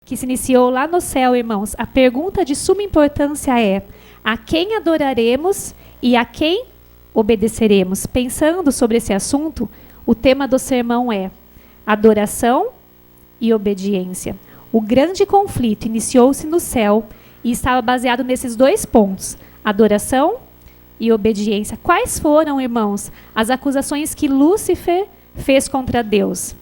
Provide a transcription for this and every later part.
que se iniciou lá no céu, irmãos, a pergunta de suma importância é: a quem adoraremos e a quem obedeceremos? Pensando sobre esse assunto, o tema do sermão é adoração e obediência. O grande conflito iniciou-se no céu e estava baseado nesses dois pontos, adoração e obediência. Quais foram, irmãos, as acusações que Lúcifer fez contra Deus?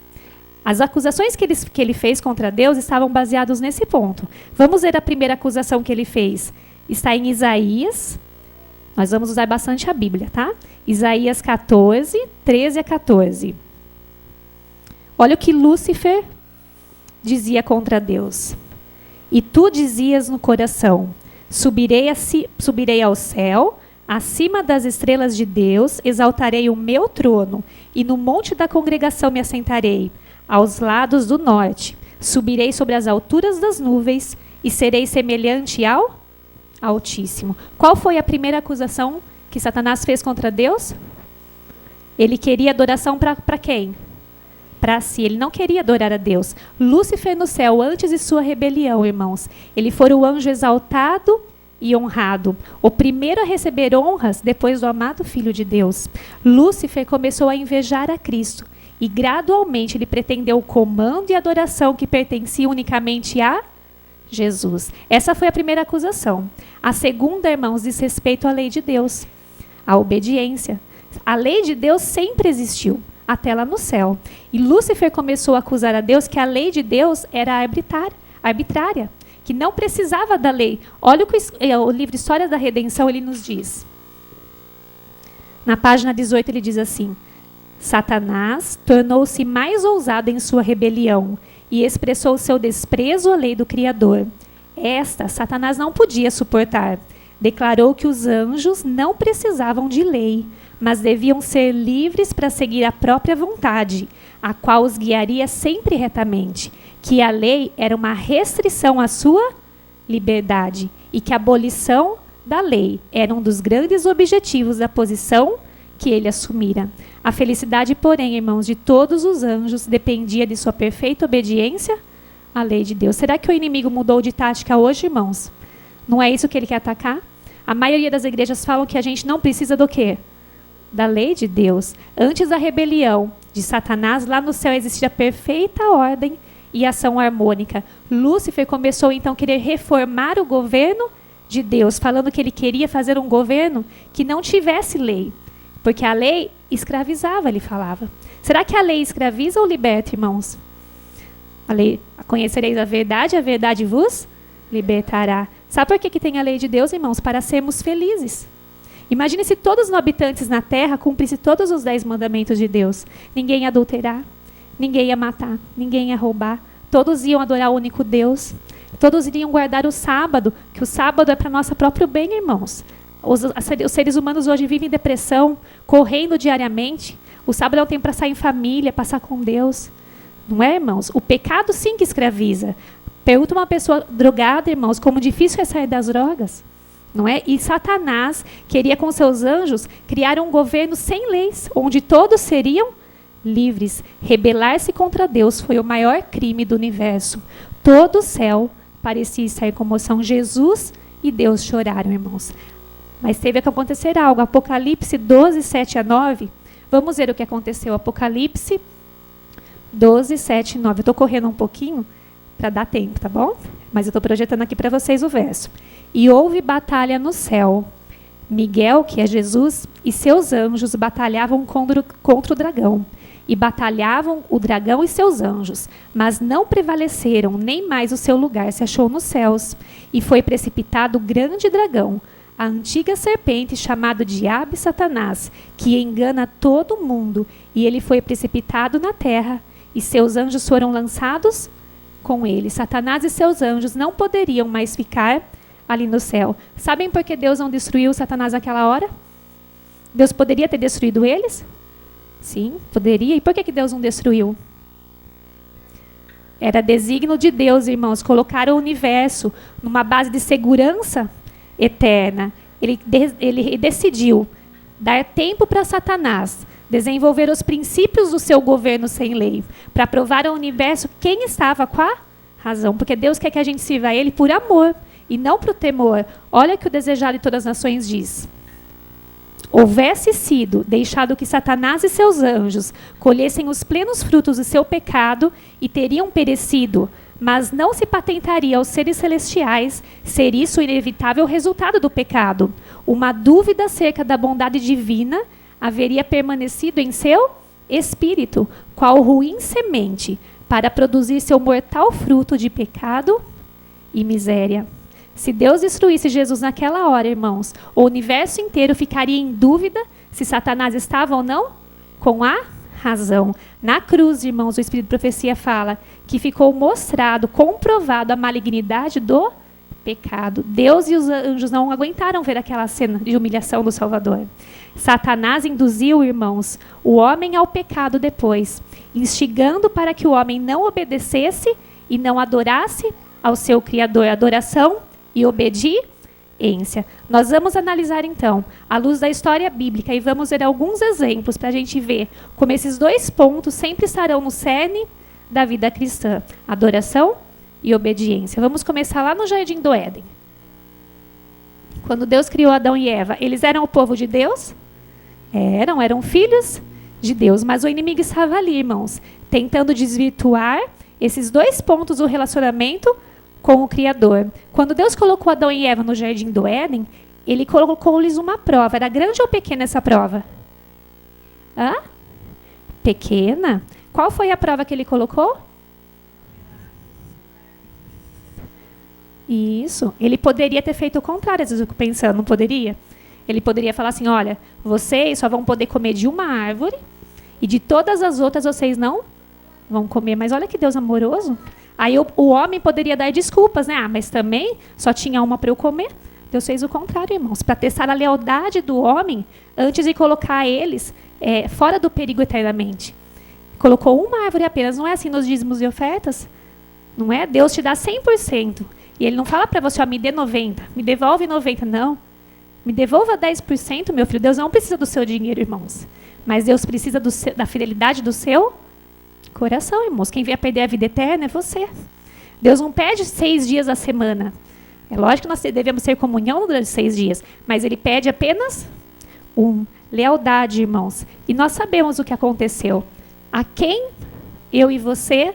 As acusações que ele fez contra Deus estavam baseadas nesse ponto. Vamos ver a primeira acusação que ele fez. Está em Isaías. Nós vamos usar bastante a Bíblia, tá? Isaías 14, 13 a 14. Olha o que Lúcifer dizia contra Deus. E tu dizias no coração: subirei ao céu, acima das estrelas de Deus, exaltarei o meu trono, e no monte da congregação me assentarei, aos lados do norte. Subirei sobre as alturas das nuvens, e serei semelhante ao Altíssimo. Qual foi a primeira acusação que Satanás fez contra Deus? Ele queria adoração para quem? Para si. Ele não queria adorar a Deus. Lúcifer no céu, antes de sua rebelião, irmãos, ele foi o anjo exaltado e honrado. O primeiro a receber honras depois do amado Filho de Deus. Lúcifer começou a invejar a Cristo e gradualmente ele pretendeu o comando e adoração que pertencia unicamente a Jesus. Essa foi a primeira acusação. A segunda, irmãos, diz respeito à lei de Deus, a obediência. A lei de Deus sempre existiu, até lá no céu. E Lúcifer começou a acusar a Deus que a lei de Deus era arbitrária, que não precisava da lei. Olha o que o livro História da Redenção ele nos diz. Na página 18 ele diz assim: Satanás tornou-se mais ousado em sua rebelião e expressou seu desprezo à lei do Criador. Esta Satanás não podia suportar. Declarou que os anjos não precisavam de lei, mas deviam ser livres para seguir a própria vontade, a qual os guiaria sempre retamente, que a lei era uma restrição à sua liberdade e que a abolição da lei era um dos grandes objetivos da posição que ele assumira. A felicidade, porém, irmãos, de todos os anjos dependia de sua perfeita obediência à lei de Deus. Será que o inimigo mudou de tática hoje, irmãos? Não é isso que ele quer atacar? A maioria das igrejas falam que a gente não precisa do quê? Da lei de Deus. Antes da rebelião de Satanás, lá no céu existia perfeita ordem e ação harmônica. Lúcifer começou então a querer reformar o governo de Deus, falando que ele queria fazer um governo que não tivesse lei. Porque a lei escravizava, ele falava. Será que a lei escraviza ou liberta, irmãos? A lei, conhecereis a verdade vos libertará. Sabe por que tem a lei de Deus, irmãos? Para sermos felizes. Imagine se todos os habitantes na terra cumprissem todos os 10 mandamentos de Deus. Ninguém ia adulterar, ninguém ia matar, ninguém ia roubar. Todos iam adorar o único Deus. Todos iriam guardar o sábado, que o sábado é para nosso próprio bem, irmãos. Os seres humanos hoje vivem em depressão, correndo diariamente. O sábado é um tempo para sair em família, passar com Deus. Não é, irmãos? O pecado sim que escraviza. Pergunta uma pessoa drogada, irmãos, como difícil é sair das drogas. Não é? E Satanás queria com seus anjos criar um governo sem leis, onde todos seriam livres. Rebelar-se contra Deus foi o maior crime do universo. Todo o céu parecia estar em comoção. Jesus e Deus choraram, irmãos. Mas teve que acontecer algo. Apocalipse 12, 7 a 9. Vamos ver o que aconteceu. Apocalipse 12, 7 e 9. Eu estou correndo um pouquinho para dar tempo, tá bom? Mas eu estou projetando aqui para vocês o verso. E houve batalha no céu. Miguel, que é Jesus, e seus anjos batalhavam contra o dragão. E batalhavam o dragão e seus anjos, mas não prevaleceram, nem mais o seu lugar se achou nos céus. E foi precipitado o grande dragão, a antiga serpente, chamado Diabo e Satanás, que engana todo mundo. E ele foi precipitado na terra, e seus anjos foram lançados com ele. Satanás e seus anjos não poderiam mais ficar ali no céu. Sabem por que Deus não destruiu Satanás naquela hora? Deus poderia ter destruído eles? Sim, poderia. E por que Deus não destruiu? Era desígnio de Deus, irmãos, colocar o universo numa base de segurança eterna. Ele decidiu dar tempo para Satanás desenvolver os princípios do seu governo sem lei, para provar ao universo quem estava com a razão, porque Deus quer que a gente sirva a Ele por amor e não por temor. Olha o que o desejado de todas as nações diz. Houvesse sido deixado que Satanás e seus anjos colhessem os plenos frutos do seu pecado e teriam perecido, mas não se patentaria aos seres celestiais ser isso o inevitável resultado do pecado. Uma dúvida acerca da bondade divina haveria permanecido em seu espírito, qual ruim semente, para produzir seu mortal fruto de pecado e miséria. Se Deus destruísse Jesus naquela hora, irmãos, o universo inteiro ficaria em dúvida se Satanás estava ou não com a razão. Na cruz, irmãos, o Espírito de Profecia fala que ficou mostrado, comprovado a malignidade do pecado. Deus e os anjos não aguentaram ver aquela cena de humilhação do Salvador. Satanás induziu, irmãos, o homem ao pecado depois, instigando para que o homem não obedecesse e não adorasse ao seu Criador. Adoração e obediência. Nós vamos analisar, então, à luz da história bíblica e vamos ver alguns exemplos para a gente ver como esses dois pontos sempre estarão no cerne da vida cristã. Adoração e obediência. Vamos começar lá no Jardim do Éden. Quando Deus criou Adão e Eva, eles eram o povo de Deus? Eram filhos de Deus, mas o inimigo estava ali, irmãos, tentando desvirtuar esses dois pontos do relacionamento com o Criador. Quando Deus colocou Adão e Eva no Jardim do Éden, Ele colocou-lhes uma prova. Era grande ou pequena essa prova? Pequena? Qual foi a prova que Ele colocou? Isso. Ele poderia ter feito o contrário, às vezes eu fico pensando, não poderia? Ele poderia falar assim, olha, vocês só vão poder comer de uma árvore e de todas as outras vocês não vão comer. Mas olha que Deus amoroso. Aí o homem poderia dar desculpas, né? Mas também só tinha uma para eu comer. Deus fez o contrário, irmãos, para testar a lealdade do homem antes de colocar eles fora do perigo eternamente. Colocou uma árvore apenas. Não é assim nos dízimos e ofertas? Não é? Deus te dá 100%. E Ele não fala para você, me dê 90%, me devolve 90%, não. Me devolva 10%, meu filho. Deus não precisa do seu dinheiro, irmãos. Mas Deus precisa da fidelidade do seu coração, irmãos. Quem vier perder a vida eterna é você. Deus não pede 6 dias a semana. É lógico que nós devemos ter comunhão durante 6 dias, mas Ele pede apenas lealdade, irmãos. E nós sabemos o que aconteceu. A quem eu e você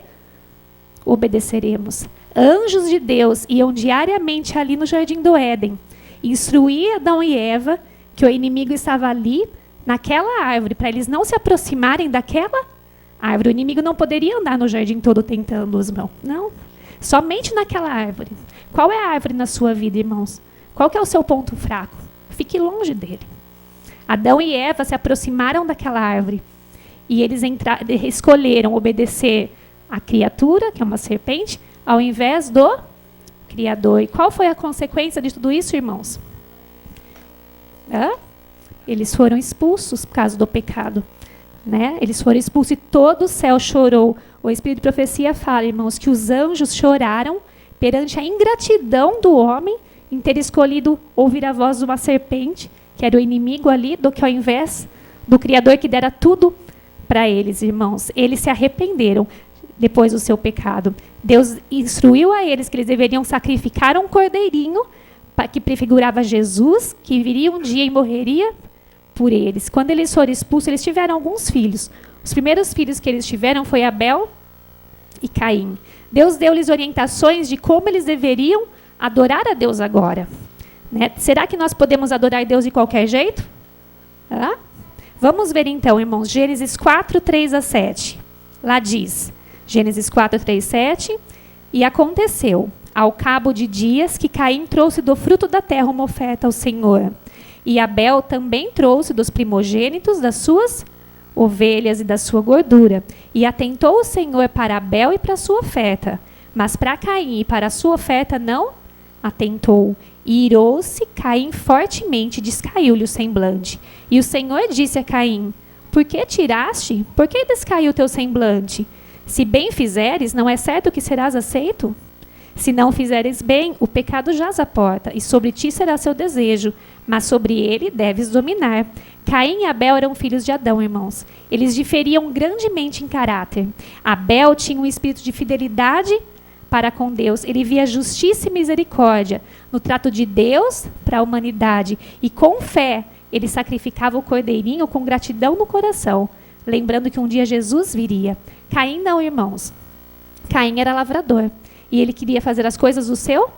obedeceremos? Anjos de Deus iam diariamente ali no Jardim do Éden, instruir Adão e Eva que o inimigo estava ali, naquela árvore, para eles não se aproximarem daquela árvore. O inimigo não poderia andar no jardim todo tentando-os, não. Somente naquela árvore. Qual é a árvore na sua vida, irmãos? Qual que é o seu ponto fraco? Fique longe dele. Adão e Eva se aproximaram daquela árvore e eles escolheram obedecer a criatura, que é uma serpente, ao invés do Criador. E qual foi a consequência de tudo isso, irmãos? Eles foram expulsos por causa do pecado. Né? Eles foram expulsos e todo o céu chorou. O Espírito de Profecia fala, irmãos, que os anjos choraram perante a ingratidão do homem em ter escolhido ouvir a voz de uma serpente, que era o inimigo ali, do que ao invés do Criador que dera tudo para eles, irmãos. Eles se arrependeram depois do seu pecado. Deus instruiu a eles que eles deveriam sacrificar um cordeirinho que prefigurava Jesus, que viria um dia e morreria por eles. Quando eles foram expulsos, eles tiveram alguns filhos. Os primeiros filhos que eles tiveram foi Abel e Caim. Deus deu-lhes orientações de como eles deveriam adorar a Deus agora. Né? Será que nós podemos adorar a Deus de qualquer jeito? Vamos ver então, irmãos, Gênesis 4, 3 a 7. Lá diz, Gênesis 4, 3, 7. E aconteceu, ao cabo de dias, que Caim trouxe do fruto da terra uma oferta ao Senhor. E Abel também trouxe dos primogênitos das suas ovelhas e da sua gordura. E atentou o Senhor para Abel e para a sua oferta. Mas para Caim e para a sua oferta não atentou. E irou-se Caim fortemente, e descaiu-lhe o semblante. E o Senhor disse a Caim, por que tiraste? Por que descaiu o teu semblante? Se bem fizeres, não é certo que serás aceito? Se não fizeres bem, o pecado jaz à porta, e sobre ti será seu desejo, mas sobre ele deves dominar. Caim e Abel eram filhos de Adão, irmãos. Eles diferiam grandemente em caráter. Abel tinha um espírito de fidelidade para com Deus. Ele via justiça e misericórdia no trato de Deus para a humanidade. E com fé, ele sacrificava o cordeirinho com gratidão no coração, lembrando que um dia Jesus viria. Caim não, irmãos. Caim era lavrador. E ele queria fazer as coisas do seu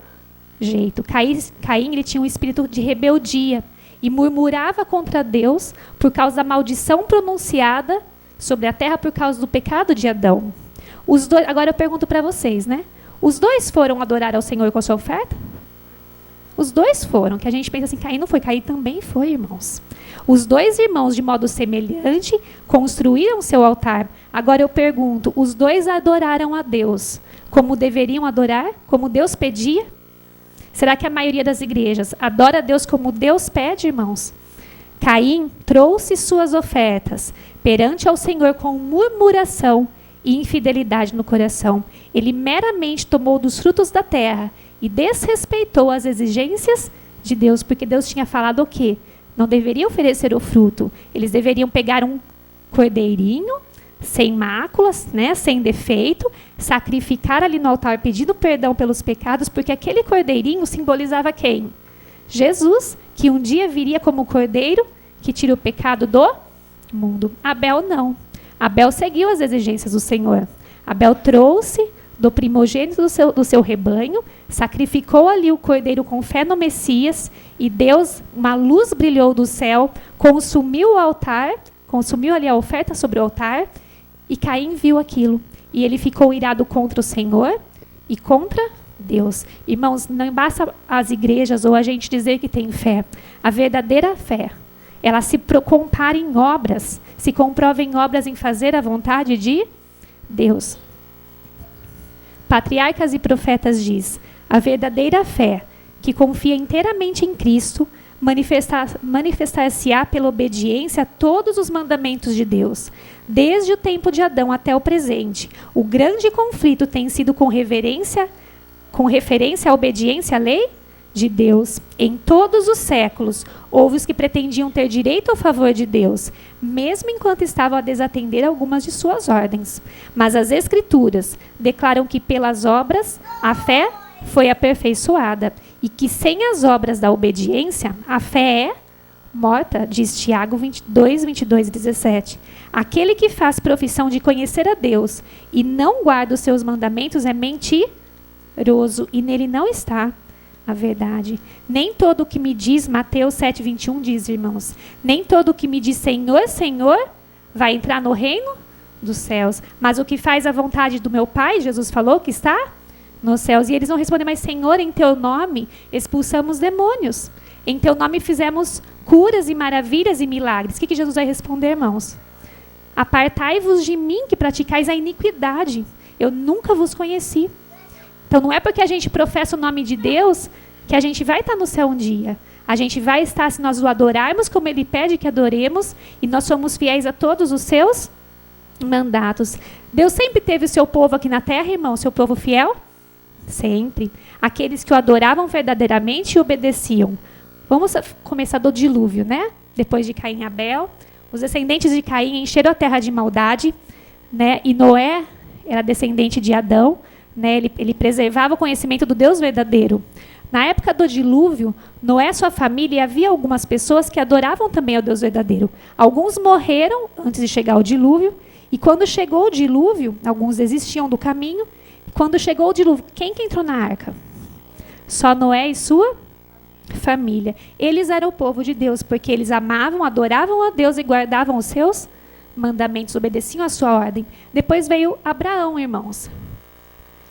jeito. Caim ele tinha um espírito de rebeldia e murmurava contra Deus por causa da maldição pronunciada sobre a terra por causa do pecado de Adão. Os dois, agora eu pergunto para vocês, né? Os dois foram adorar ao Senhor com a sua oferta? Os dois foram, que a gente pensa assim, Caim não foi, Caim também foi, irmãos. Os dois irmãos, de modo semelhante, construíram seu altar. Agora eu pergunto, os dois adoraram a Deus como deveriam adorar? Como Deus pedia? Será que a maioria das igrejas adora a Deus como Deus pede, irmãos? Caim trouxe suas ofertas perante ao Senhor com murmuração e infidelidade no coração. Ele meramente tomou dos frutos da terra e desrespeitou as exigências de Deus, porque Deus tinha falado o quê? Não deveria oferecer o fruto. Eles deveriam pegar um cordeirinho, sem máculas, né, sem defeito, sacrificar ali no altar, pedindo perdão pelos pecados, porque aquele cordeirinho simbolizava quem? Jesus, que um dia viria como cordeiro que tira o pecado do mundo. Abel não. Abel seguiu as exigências do Senhor. Abel trouxe do primogênito do seu rebanho, sacrificou ali o cordeiro com fé no Messias, e Deus, uma luz brilhou do céu, consumiu o altar, consumiu ali a oferta sobre o altar, e Caim viu aquilo. E ele ficou irado contra o Senhor e contra Deus. Irmãos, não basta as igrejas ou a gente dizer que tem fé. A verdadeira fé, ela se compara em obras, se comprova em obras em fazer a vontade de Deus. Patriarcas e profetas diz, a verdadeira fé, que confia inteiramente em Cristo, manifestar-se-á pela obediência a todos os mandamentos de Deus. Desde o tempo de Adão até o presente, o grande conflito tem sido com referência à obediência à lei de Deus. Em todos os séculos, houve os que pretendiam ter direito ao favor de Deus, mesmo enquanto estavam a desatender algumas de suas ordens. Mas as Escrituras declaram que pelas obras a fé foi aperfeiçoada, e que sem as obras da obediência, a fé é morta, diz Tiago 2, 22 e 17. Aquele que faz profissão de conhecer a Deus e não guarda os seus mandamentos é mentiroso, e nele não está a verdade. Nem todo o que me diz, Mateus 7, 21 diz, irmãos, nem todo o que me diz Senhor, Senhor, vai entrar no reino dos céus, mas o que faz a vontade do meu Pai, Jesus falou, que está nos céus. E eles vão responder, mas Senhor, em teu nome expulsamos demônios. Em teu nome fizemos curas e maravilhas e milagres. O que Jesus vai responder, irmãos? Apartai-vos de mim, que praticais a iniquidade. Eu nunca vos conheci. Então não é porque a gente professa o nome de Deus que a gente vai estar no céu um dia. A gente vai estar se nós o adorarmos como Ele pede que adoremos, e nós somos fiéis a todos os seus mandatos. Deus sempre teve o seu povo aqui na terra, irmão, seu povo fiel? Sempre. Aqueles que o adoravam verdadeiramente e obedeciam. Vamos começar do dilúvio, né? Depois de Caim e Abel, os descendentes de Caim encheram a terra de maldade, né? E Noé era descendente de Adão, né? Ele preservava o conhecimento do Deus verdadeiro. Na época do dilúvio, Noé e sua família, e havia algumas pessoas que adoravam também ao Deus verdadeiro. Alguns morreram antes de chegar o dilúvio, e quando chegou o dilúvio, alguns desistiam do caminho. Quando chegou o dilúvio, quem que entrou na arca? Só Noé e sua família. Eles eram o povo de Deus, porque eles amavam, adoravam a Deus e guardavam os seus mandamentos, obedeciam a sua ordem. Depois veio Abraão, irmãos.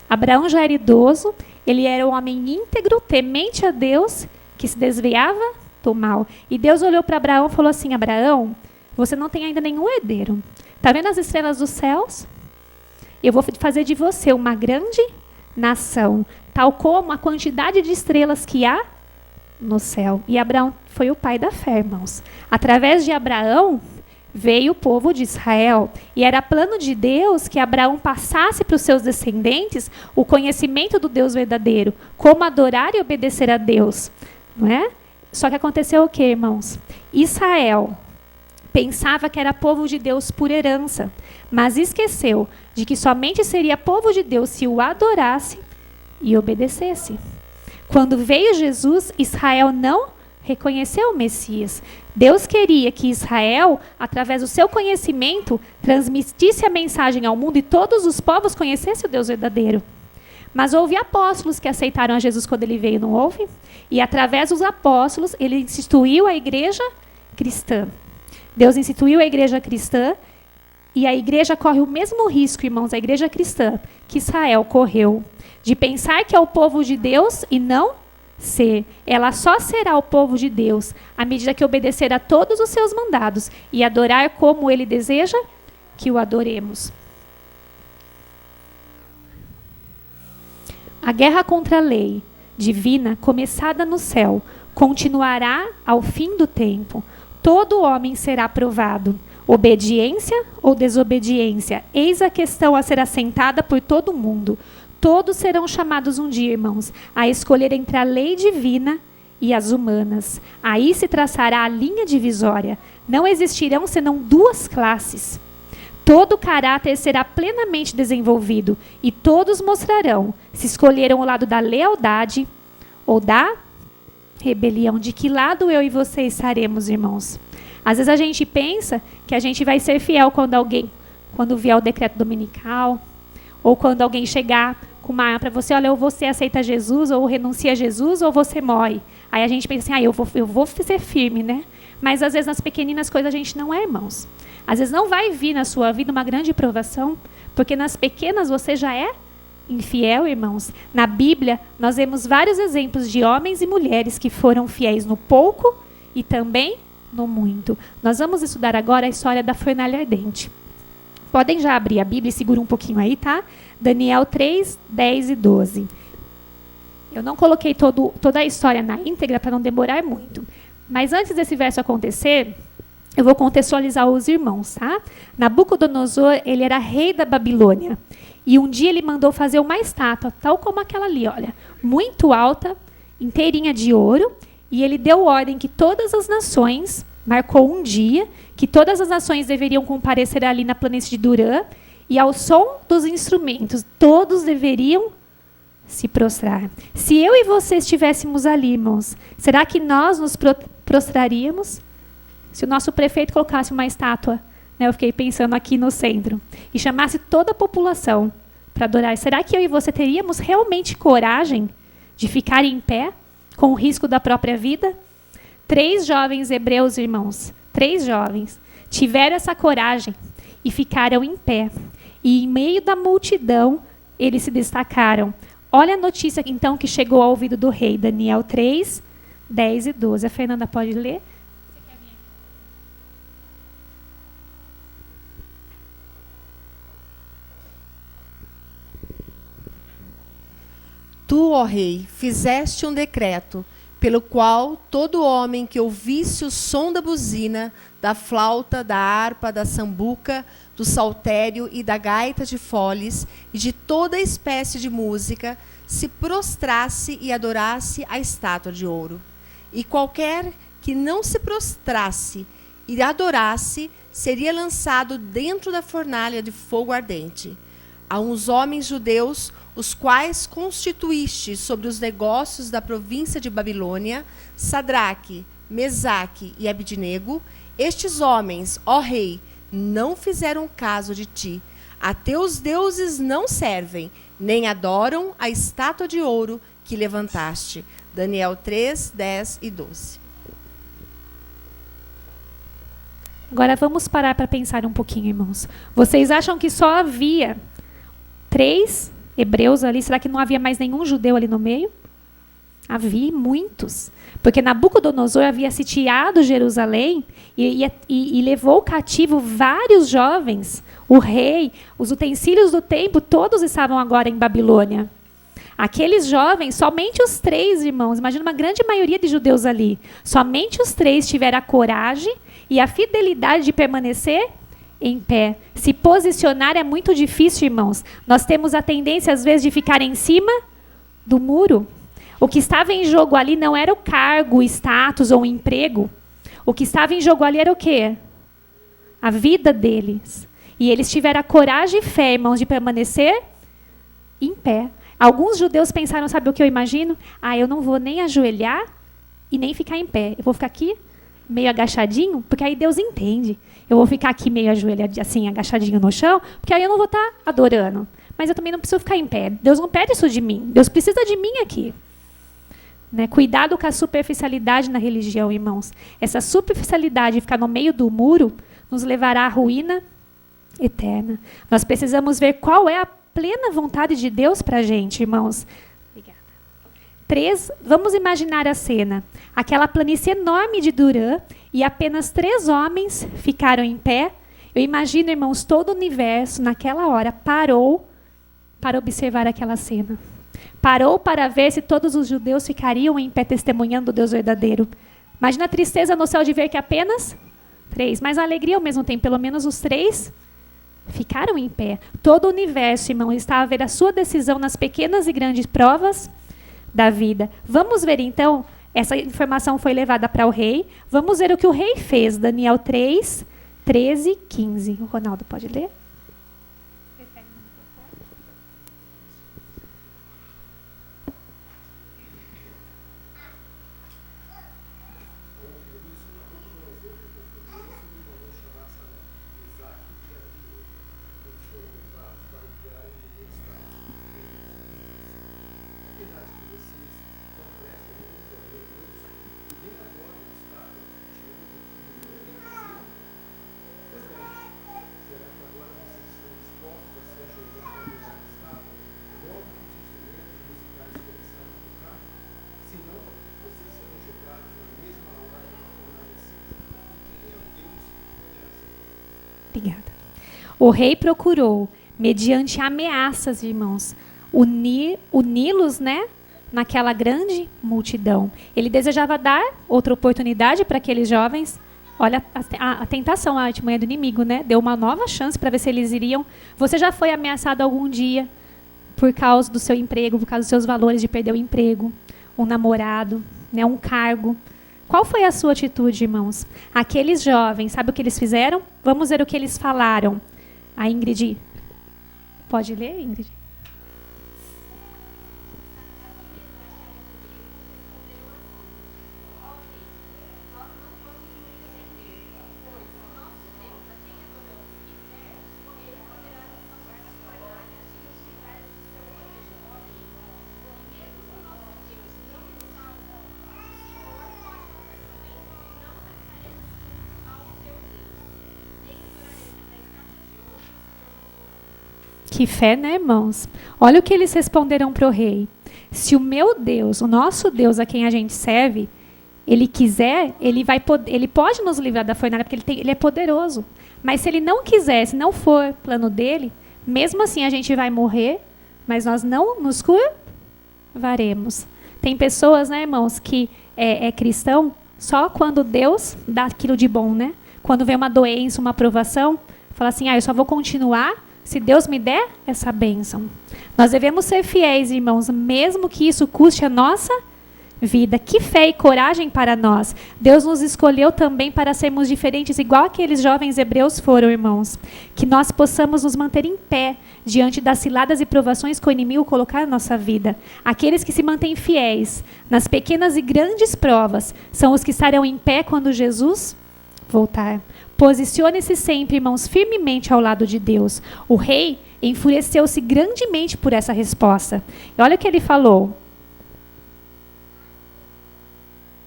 Abraão já era idoso, ele era um homem íntegro, temente a Deus, que se desviava do mal. E Deus olhou para Abraão e falou assim, Abraão, você não tem ainda nenhum herdeiro. Está vendo as estrelas dos céus? Eu vou fazer de você uma grande nação, tal como a quantidade de estrelas que há no céu. E Abraão foi o pai da fé, irmãos. Através de Abraão veio o povo de Israel. E era plano de Deus que Abraão passasse para os seus descendentes o conhecimento do Deus verdadeiro, como adorar e obedecer a Deus. Não é? Só que aconteceu o quê, irmãos? Israel pensava que era povo de Deus por herança, mas esqueceu de que somente seria povo de Deus se o adorasse e obedecesse. Quando veio Jesus, Israel não reconheceu o Messias. Deus queria que Israel, através do seu conhecimento, transmitisse a mensagem ao mundo e todos os povos conhecessem o Deus verdadeiro. Mas houve apóstolos que aceitaram a Jesus quando ele veio, não houve? E através dos apóstolos, ele instituiu a igreja cristã. Deus instituiu a igreja cristã e a igreja corre o mesmo risco, irmãos, a igreja cristã, que Israel correu, de pensar que é o povo de Deus e não ser. Ela só será o povo de Deus à medida que obedecer a todos os seus mandados e adorar como ele deseja que o adoremos. A guerra contra a lei divina, começada no céu, continuará ao fim do tempo. Todo homem será provado. Obediência ou desobediência? Eis a questão a ser assentada por todo mundo. Todos serão chamados um dia, irmãos, a escolher entre a lei divina e as humanas. Aí se traçará a linha divisória. Não existirão senão duas classes. Todo caráter será plenamente desenvolvido e todos mostrarão se escolheram o lado da lealdade ou da rebelião. De que lado eu e você estaremos, irmãos? Às vezes a gente pensa que a gente vai ser fiel quando vier o decreto dominical, ou quando alguém chegar com uma arma para você, olha, ou você aceita Jesus, ou renuncia a Jesus, ou você morre. Aí a gente pensa assim, eu vou ser firme, né? Mas às vezes nas pequeninas coisas a gente não é, irmãos. Às vezes não vai vir na sua vida uma grande provação, porque nas pequenas você já é infiel, irmãos. Na Bíblia, nós vemos vários exemplos de homens e mulheres que foram fiéis no pouco e também no muito. Nós vamos estudar agora a história da fornalha ardente. Podem já abrir a Bíblia e segura um pouquinho aí, tá? Daniel 3, 10 e 12. Eu não coloquei toda a história na íntegra para não demorar muito. Mas antes desse verso acontecer, eu vou contextualizar os irmãos, tá? Nabucodonosor, ele era rei da Babilônia. E um dia ele mandou fazer uma estátua, tal como aquela ali, olha, muito alta, inteirinha de ouro. E ele deu ordem que todas as nações, marcou um dia, que todas as nações deveriam comparecer ali na planície de Durã. E ao som dos instrumentos, todos deveriam se prostrar. Se eu e você estivéssemos ali, irmãos, será que nós nos prostraríamos? Se o nosso prefeito colocasse uma estátua, né, eu fiquei pensando aqui no centro, e chamasse toda a população para adorar, será que eu e você teríamos realmente coragem de ficar em pé, com o risco da própria vida? 3 jovens hebreus, irmãos, 3 jovens, tiveram essa coragem e ficaram em pé. E em meio da multidão, eles se destacaram. Olha a notícia, então, que chegou ao ouvido do rei, Daniel 3, 10 e 12. A Fernanda pode ler? Tu, ó rei, fizeste um decreto, pelo qual todo homem que ouvisse o som da buzina, da flauta, da harpa, da sambuca, do saltério e da gaita de foles, e de toda espécie de música, se prostrasse e adorasse a estátua de ouro. E qualquer que não se prostrasse e adorasse, seria lançado dentro da fornalha de fogo ardente. A uns homens judeus, os quais constituíste sobre os negócios da província de Babilônia, Sadraque, Mesaque e Abidnego, estes homens, ó rei, não fizeram caso de ti. A teus deuses não servem, nem adoram a estátua de ouro que levantaste. Daniel 3, 10 e 12. Agora vamos parar para pensar um pouquinho, irmãos. Vocês acham que só havia 3 hebreus ali? Será que não havia mais nenhum judeu ali no meio? Havia muitos. Porque Nabucodonosor havia sitiado Jerusalém e levou cativo vários jovens. O rei, os utensílios do templo, todos estavam agora em Babilônia. Aqueles jovens, somente os 3, irmãos, imagina uma grande maioria de judeus ali. Somente os 3 tiveram a coragem e a fidelidade de permanecer em pé. Se posicionar é muito difícil, irmãos. Nós temos a tendência, às vezes, de ficar em cima do muro. O que estava em jogo ali não era o cargo, o status ou o emprego. O que estava em jogo ali era o quê? A vida deles. E eles tiveram a coragem e fé, irmãos, de permanecer em pé. Alguns judeus pensaram, sabe o que eu imagino? Eu não vou nem ajoelhar e nem ficar em pé. Eu vou ficar aqui meio agachadinho, porque aí Deus entende. Eu vou ficar aqui meio ajoelhado, assim, agachadinho no chão, porque aí eu não vou estar adorando. Mas eu também não preciso ficar em pé. Deus não pede isso de mim. Deus precisa de mim aqui. Né? Cuidado com a superficialidade na religião, irmãos. Essa superficialidade de ficar no meio do muro nos levará à ruína eterna. Nós precisamos ver qual é a plena vontade de Deus para a gente, irmãos. Obrigada. 3, vamos imaginar a cena. Aquela planície enorme de Durã e apenas 3 homens ficaram em pé. Eu imagino, irmãos, todo o universo naquela hora parou para observar aquela cena. Parou para ver se todos os judeus ficariam em pé testemunhando o Deus verdadeiro. Imagina a tristeza no céu de ver que apenas 3, mas a alegria ao mesmo tempo, pelo menos os 3 ficaram em pé. Todo o universo, irmão, está a ver a sua decisão nas pequenas e grandes provas da vida. Vamos ver então, essa informação foi levada para o rei. Vamos ver o que o rei fez. Daniel 3, 13, 15. O Ronaldo pode ler? Obrigada. O rei procurou, mediante ameaças, irmãos, uni-los, né, naquela grande multidão. Ele desejava dar outra oportunidade para aqueles jovens. Olha a tentação, a artimanha do inimigo, né? Deu uma nova chance para ver se eles iriam. Você já foi ameaçado algum dia por causa do seu emprego, por causa dos seus valores de perder o emprego, um namorado, né, um cargo. Qual foi a sua atitude, irmãos? Aqueles jovens, sabe o que eles fizeram? Vamos ver o que eles falaram. A Ingrid, pode ler, Ingrid? Que fé, né, irmãos? Olha o que eles responderam para o rei. Se o meu Deus, o nosso Deus a quem a gente serve, ele quiser, ele pode nos livrar da fornalha, porque ele é poderoso. Mas se ele não quiser, se não for plano dele, mesmo assim a gente vai morrer, mas nós não nos curvaremos. Tem pessoas, né, irmãos, que é cristão só quando Deus dá aquilo de bom, né? Quando vem uma doença, uma provação, fala assim, eu só vou continuar se Deus me der essa bênção. Nós devemos ser fiéis, irmãos, mesmo que isso custe a nossa vida. Que fé e coragem para nós. Deus nos escolheu também para sermos diferentes, igual aqueles jovens hebreus foram, irmãos. Que nós possamos nos manter em pé diante das ciladas e provações que o inimigo colocar na nossa vida. Aqueles que se mantêm fiéis nas pequenas e grandes provas são os que estarão em pé quando Jesus voltar. Posicione-se sempre, irmãos, firmemente ao lado de Deus. O rei enfureceu-se grandemente por essa resposta. E olha o que ele falou.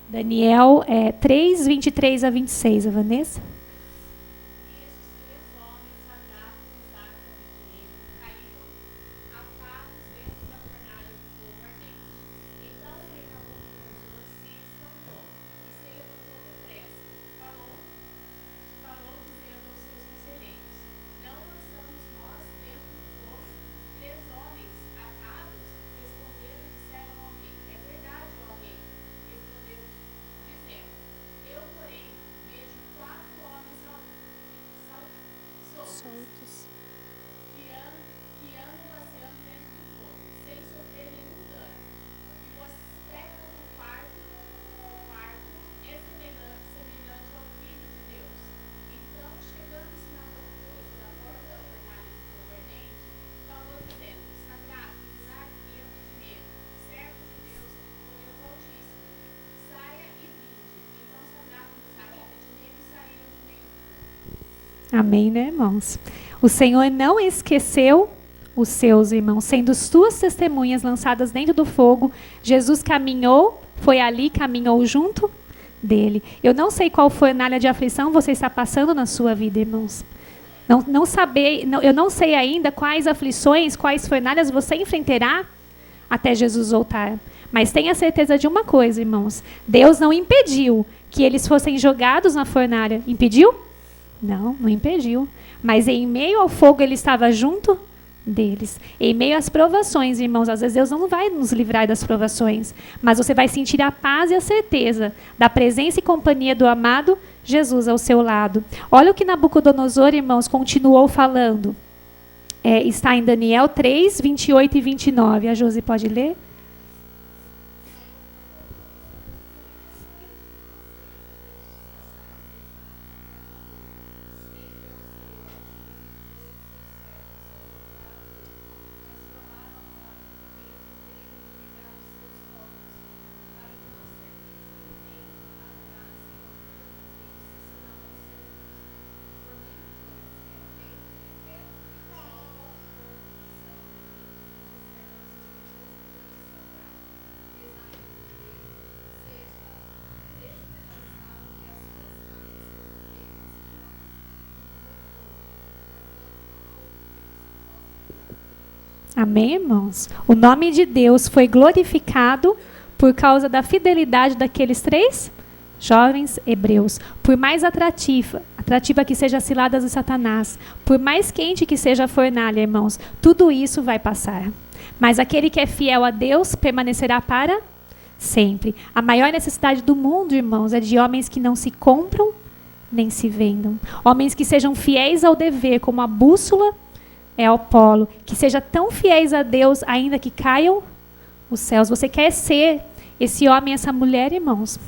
Daniel 3, 23 a 26, a Vanessa. Amém, né, irmãos? O Senhor não esqueceu os seus, irmãos, sendo suas testemunhas lançadas dentro do fogo. Jesus caminhou, foi ali, caminhou junto dele. Eu não sei qual fornalha de aflição você está passando na sua vida, irmãos. Eu não sei ainda quais aflições, quais fornalhas você enfrentará até Jesus voltar. Mas tenha certeza de uma coisa, irmãos. Deus não impediu que eles fossem jogados na fornalha. Impediu? Não, não impediu. Mas em meio ao fogo ele estava junto deles. Em meio às provações, irmãos, às vezes Deus não vai nos livrar das provações, mas você vai sentir a paz e a certeza da presença e companhia do amado Jesus ao seu lado. Olha o que Nabucodonosor, irmãos, continuou falando. Está em Daniel 3, 28 e 29. A Josi pode ler? Amém, irmãos? O nome de Deus foi glorificado por causa da fidelidade daqueles 3 jovens hebreus. Por mais atrativa que seja a cilada de Satanás, por mais quente que seja a fornalha, irmãos, tudo isso vai passar. Mas aquele que é fiel a Deus permanecerá para sempre. A maior necessidade do mundo, irmãos, é de homens que não se compram nem se vendam. Homens que sejam fiéis ao dever, como a bússola ao polo, que sejam tão fiéis a Deus, ainda que caiam os céus. Você quer ser esse homem, essa mulher, irmãos?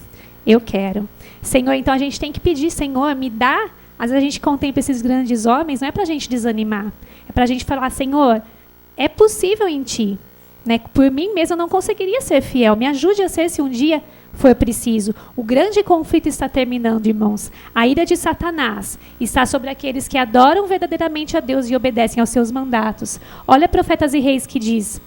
Eu quero. Senhor, então a gente tem que pedir, Senhor, me dá. Às vezes a gente contempla esses grandes homens, não é para a gente desanimar, é para a gente falar, Senhor, é possível em Ti. Né? Por mim mesmo eu não conseguiria ser fiel. Me ajude a ser se um dia for preciso. O grande conflito está terminando, irmãos. A ira de Satanás está sobre aqueles que adoram verdadeiramente a Deus e obedecem aos seus mandatos. Olha Profetas e Reis que diz: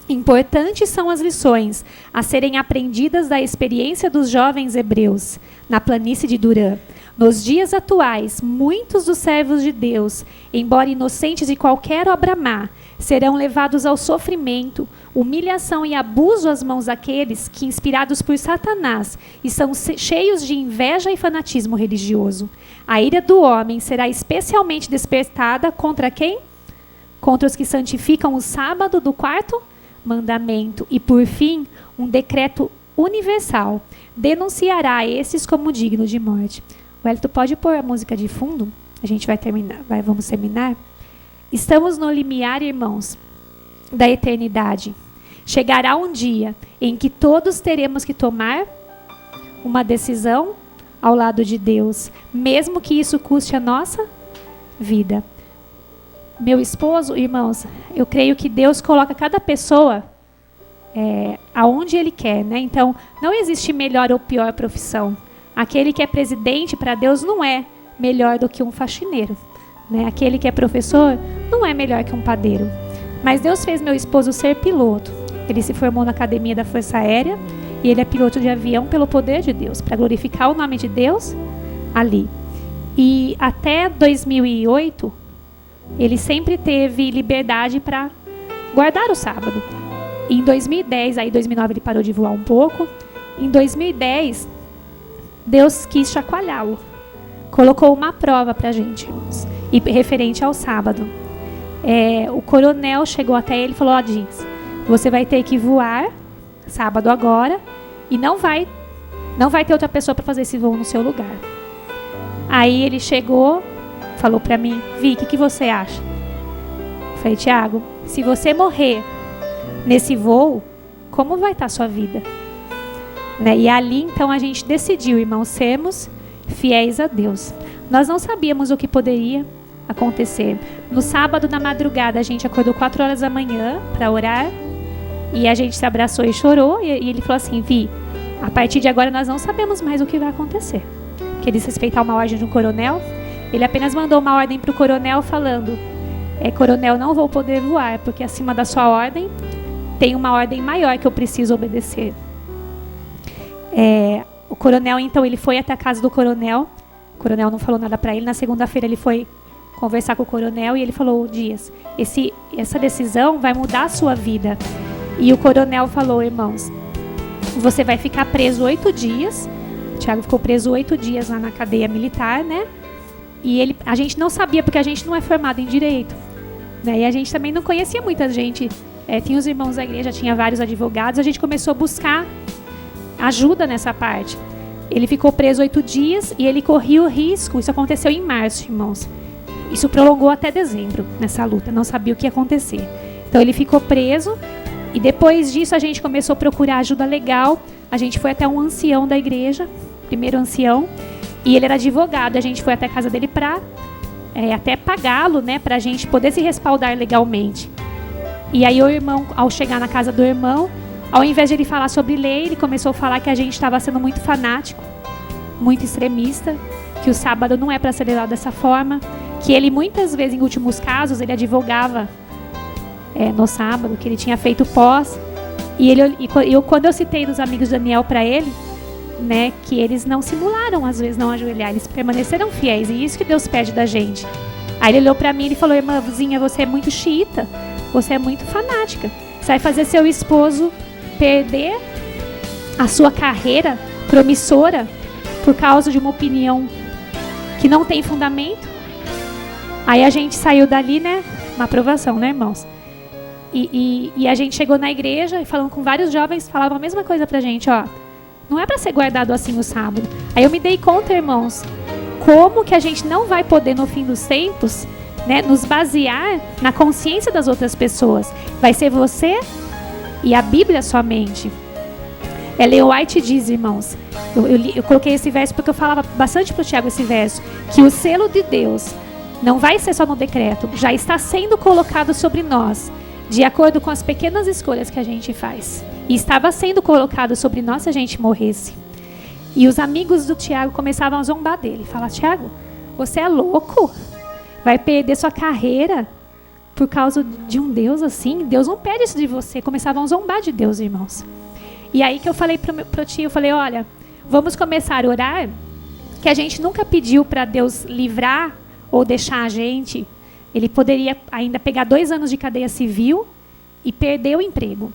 importantes são as lições a serem aprendidas da experiência dos jovens hebreus na planície de Durã. Nos dias atuais, muitos dos servos de Deus, embora inocentes de qualquer obra má, serão levados ao sofrimento, humilhação e abuso às mãos daqueles que, inspirados por Satanás, estão cheios de inveja e fanatismo religioso. A ira do homem será especialmente despertada contra quem? Contra os que santificam o sábado do 4º mandamento. E, por fim, um decreto universal denunciará esses como dignos de morte. Wellington, pode pôr a música de fundo? A gente vai terminar, vamos terminar. Estamos no limiar, irmãos, da eternidade. Chegará um dia em que todos teremos que tomar uma decisão ao lado de Deus, mesmo que isso custe a nossa vida. Meu esposo, irmãos, eu creio que Deus coloca cada pessoa aonde Ele quer, né? Então, não existe melhor ou pior profissão. Aquele que é presidente para Deus não é melhor do que um faxineiro, né? Aquele que é professor não é melhor que um padeiro. Mas Deus fez meu esposo ser piloto. Ele se formou na Academia da Força Aérea e ele é piloto de avião pelo poder de Deus, para glorificar o nome de Deus ali. E até 2008, ele sempre teve liberdade para guardar o sábado. Em 2010, aí 2009 ele parou de voar um pouco. Em 2010, Deus quis chacoalhá-lo. Colocou uma prova para a gente, irmãos, e referente ao sábado. O coronel chegou até ele e falou: Diz, você vai ter que voar sábado agora e não vai ter outra pessoa para fazer esse voo no seu lugar. Aí ele chegou, falou para mim: Vi, o que você acha? Eu falei: Tiago, se você morrer nesse voo, como vai estar a sua vida? Né? E ali então a gente decidiu, irmãos, sermos fiéis a Deus. Nós não sabíamos o que poderia acontecer. No sábado, na madrugada, a gente acordou 4 horas da manhã para orar e a gente se abraçou e chorou, e ele falou assim: Vi, a partir de agora nós não sabemos mais o que vai acontecer. Porque eles respeitaram uma ordem de um coronel. Ele apenas mandou uma ordem para o coronel falando: coronel, não vou poder voar, porque acima da sua ordem tem uma ordem maior que eu preciso obedecer. O coronel, então, ele foi até a casa do coronel. O coronel não falou nada para ele. Na segunda-feira ele foi conversar com o coronel e ele falou: Dias, essa decisão vai mudar a sua vida. E o coronel falou: irmãos, você vai ficar preso 8 dias. O Tiago ficou preso 8 dias lá na cadeia militar, né? E a gente não sabia, porque a gente não é formado em direito, né? E a gente também não conhecia muita gente. Tinha os irmãos da igreja, tinha vários advogados. A gente começou a buscar ajuda nessa parte. Ele ficou preso 8 dias e ele corria o risco. Isso aconteceu em março, irmãos. Isso prolongou até dezembro, nessa luta. Não sabia o que ia acontecer. Então ele ficou preso. E depois disso a gente começou a procurar ajuda legal. A gente foi até um ancião da igreja, primeiro ancião. E ele era advogado. A gente foi até a casa dele para até pagá-lo, né? Para a gente poder se respaldar legalmente. E aí o irmão, ao chegar na casa do irmão, ao invés de ele falar sobre lei, ele começou a falar que a gente estava sendo muito fanático, muito extremista, que o sábado não é para ser levado dessa forma, que ele muitas vezes, em últimos casos, ele advogava no sábado, que ele tinha feito pós. E quando eu citei dos amigos de Daniel para ele, né, que eles não simularam, às vezes, não ajoelhar, eles permaneceram fiéis, e isso que Deus pede da gente. Aí ele olhou para mim e falou: irmãzinha, você é muito xiita, você é muito fanática, você vai fazer seu esposo perder a sua carreira promissora por causa de uma opinião que não tem fundamento. Aí a gente saiu dali, né, uma aprovação, né, irmãos? E a gente chegou na igreja e falando com vários jovens, falavam a mesma coisa pra gente: ó, não é para ser guardado assim o sábado. Aí eu me dei conta, irmãos, como que a gente não vai poder no fim dos tempos, né, nos basear na consciência das outras pessoas. Vai ser você e a Bíblia somente. Ellen White diz, irmãos, eu coloquei esse verso porque eu falava bastante para o Tiago esse verso, que o selo de Deus não vai ser só no decreto, já está sendo colocado sobre nós, de acordo com as pequenas escolhas que a gente faz. E estava sendo colocado sobre nós se a gente morresse. E os amigos do Tiago começavam a zombar dele. Falar: Tiago, você é louco? Vai perder sua carreira por causa de um Deus assim? Deus não pede isso de você. Começavam a zombar de Deus, irmãos. E aí que eu falei pro tio, eu falei: olha, vamos começar a orar, que a gente nunca pediu para Deus livrar ou deixar a gente. Ele poderia ainda pegar 2 anos de cadeia civil e perder o emprego.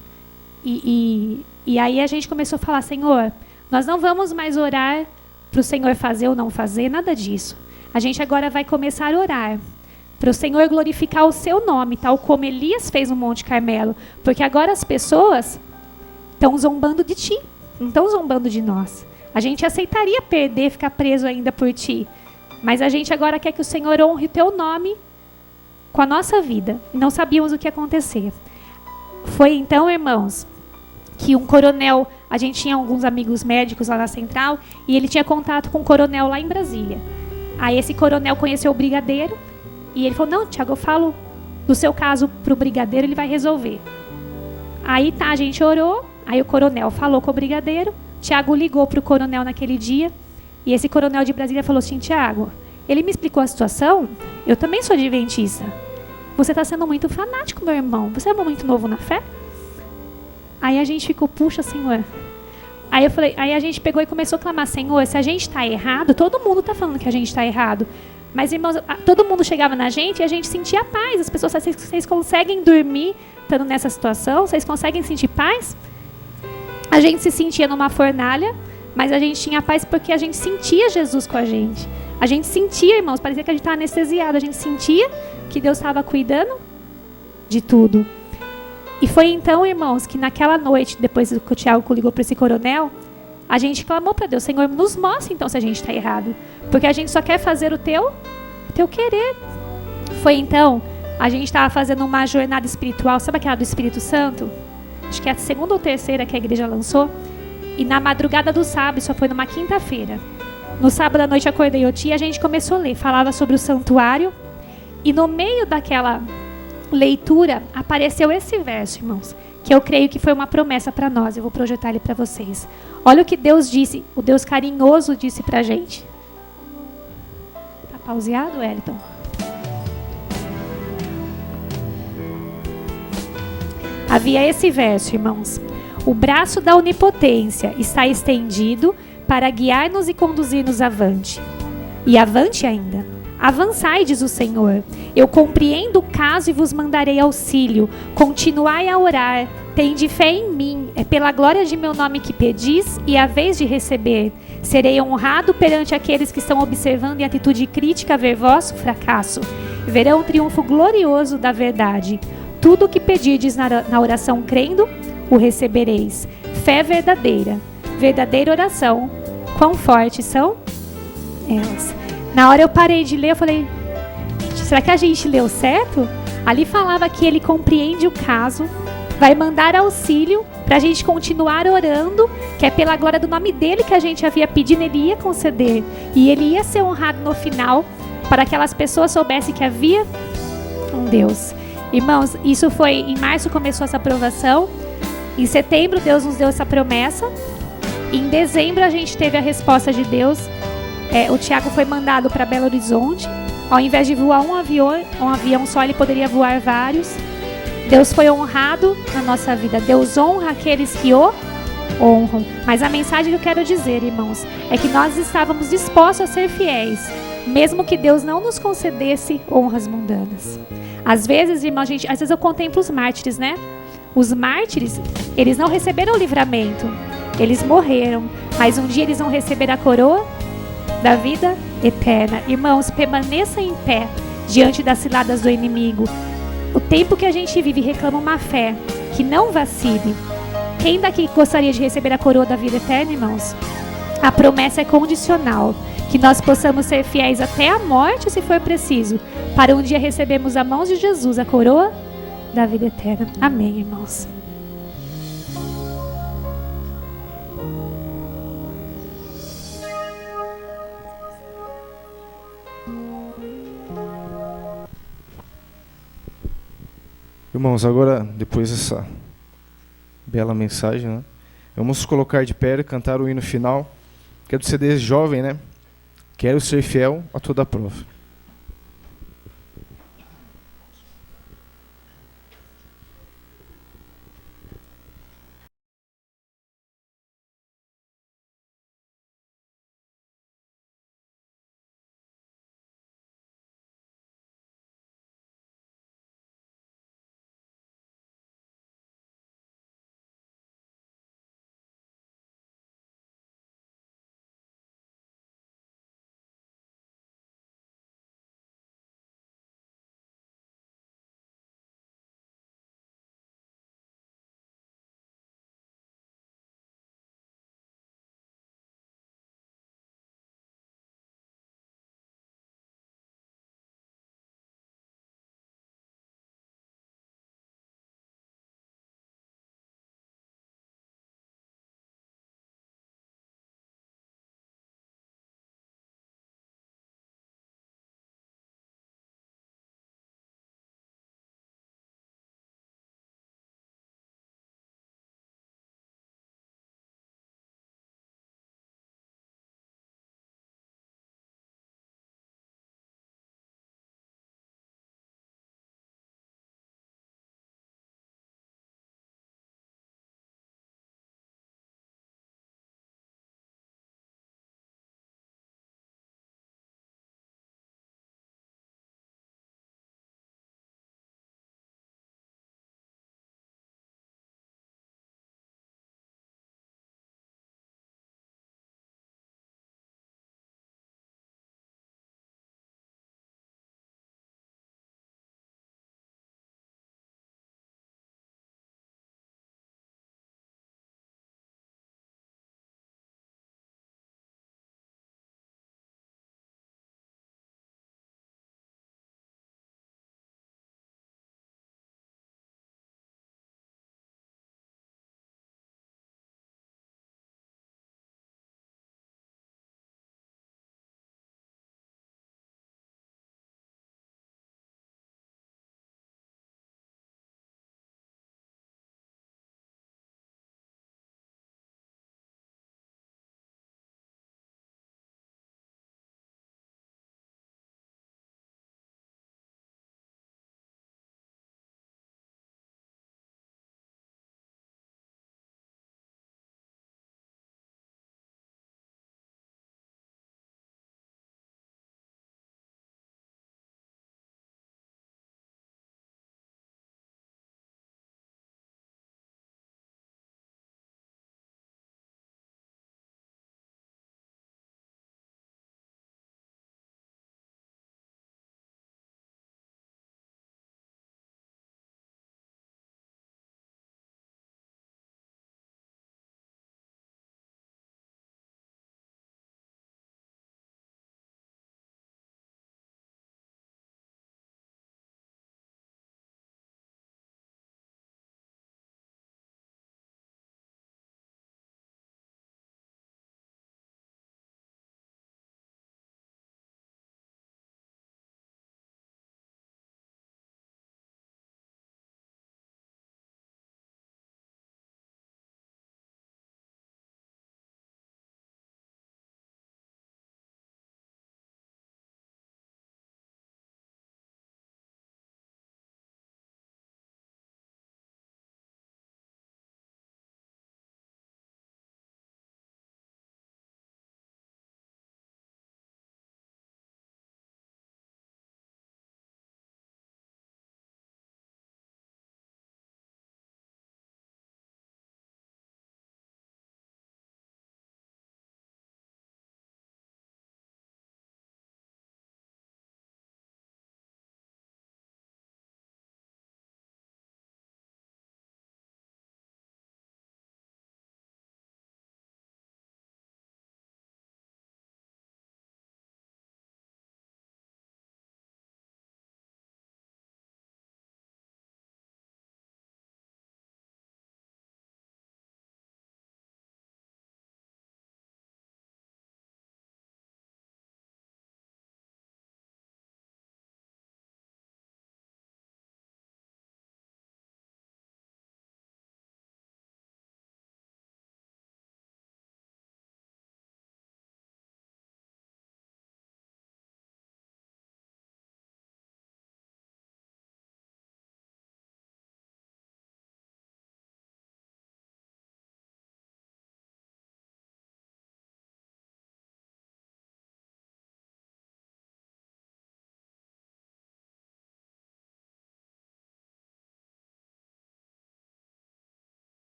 E aí a gente começou a falar: Senhor, nós não vamos mais orar para o Senhor fazer ou não fazer, nada disso. A gente agora vai começar a orar para o Senhor glorificar o seu nome, tal como Elias fez no Monte Carmelo. Porque agora as pessoas estão zombando de ti, não estão zombando de nós. A gente aceitaria perder, ficar preso ainda por ti. Mas a gente agora quer que o Senhor honre o teu nome com a nossa vida. Não sabíamos o que ia acontecer. Foi então, irmãos, que um coronel, a gente tinha alguns amigos médicos lá na central, e ele tinha contato com um coronel lá em Brasília. Aí esse coronel conheceu o brigadeiro, e ele falou: não, Tiago, eu falo do seu caso pro brigadeiro, ele vai resolver. Aí a gente orou, aí o coronel falou com o brigadeiro, Tiago ligou pro coronel naquele dia, e esse coronel de Brasília falou assim: Tiago, ele me explicou a situação, eu também sou adventista. Você está sendo muito fanático, meu irmão. Você é muito novo na fé? Aí a gente ficou: puxa, Senhor. Aí a gente pegou e começou a clamar: Senhor, se a gente está errado, todo mundo está falando que a gente está errado. Mas, irmãos, todo mundo chegava na gente e a gente sentia paz. As pessoas: vocês conseguem dormir estando nessa situação? Vocês conseguem sentir paz? A gente se sentia numa fornalha, mas a gente tinha paz porque a gente sentia Jesus com a gente. A gente sentia, irmãos, parecia que a gente estava anestesiado. A gente sentia que Deus estava cuidando de tudo. E foi então, irmãos, que naquela noite, depois que o Tiago ligou para esse coronel, a gente clamou para Deus: Senhor, nos mostra então se a gente está errado. Porque a gente só quer fazer o teu querer. Foi então, a gente estava fazendo uma jornada espiritual, sabe aquela do Espírito Santo? Acho que é a 2ª ou 3ª que a igreja lançou. E na madrugada do sábado, só foi numa quinta-feira. No sábado à noite eu acordei e a gente começou a ler. Falava sobre o santuário. E no meio daquela leitura, apareceu esse verso, irmãos, que eu creio que foi uma promessa para nós. Eu vou projetar ele para vocês. Olha o que Deus disse, o Deus carinhoso disse para a gente. Tá pauseado, Wellington? Havia esse verso, irmãos. O braço da onipotência está estendido para guiar-nos e conduzir-nos avante. E avante ainda. Avançai, diz o Senhor. Eu compreendo o caso e vos mandarei auxílio. Continuai a orar. Tende fé em mim. É pela glória de meu nome que pedis e a vez de receber. Serei honrado perante aqueles que estão observando em atitude crítica ver vosso fracasso. Verão o triunfo glorioso da verdade. Tudo o que pedirdes na oração crendo, o recebereis. Fé verdadeira. Verdadeira oração. Quão fortes são elas? Na hora eu parei de ler, eu falei, será que a gente leu certo? Ali falava que ele compreende o caso, vai mandar auxílio para a gente continuar orando, que é pela glória do nome dele que a gente havia pedido, ele ia conceder. E ele ia ser honrado no final, para que aquelas pessoas soubessem que havia um Deus. Irmãos, isso foi em março, começou essa aprovação. Em setembro, Deus nos deu essa promessa. Em dezembro, a gente teve a resposta de Deus. O Tiago foi mandado para Belo Horizonte. Ao invés de voar um avião só, ele poderia voar vários. Deus foi honrado na nossa vida. Deus honra aqueles que o honram. Mas a mensagem que eu quero dizer, irmãos, é que nós estávamos dispostos a ser fiéis, mesmo que Deus não nos concedesse honras mundanas. Às vezes, irmãos, às vezes eu contemplo os mártires, né? Os mártires, eles não receberam o livramento. Eles morreram. Mas um dia eles vão receber a coroa da vida eterna. Irmãos, permaneça em pé diante das ciladas do inimigo. O tempo que a gente vive reclama uma fé que não vacile. Quem daqui gostaria de receber a coroa da vida eterna, irmãos? A promessa é condicional. Que nós possamos ser fiéis até a morte, se for preciso, para um dia recebermos a mãos de Jesus a coroa da vida eterna. Amém, irmãos. Irmãos, agora, depois dessa bela mensagem, né, vamos colocar de pé e cantar o hino final, que é do CD Jovem, né? Quero ser fiel a toda a prova.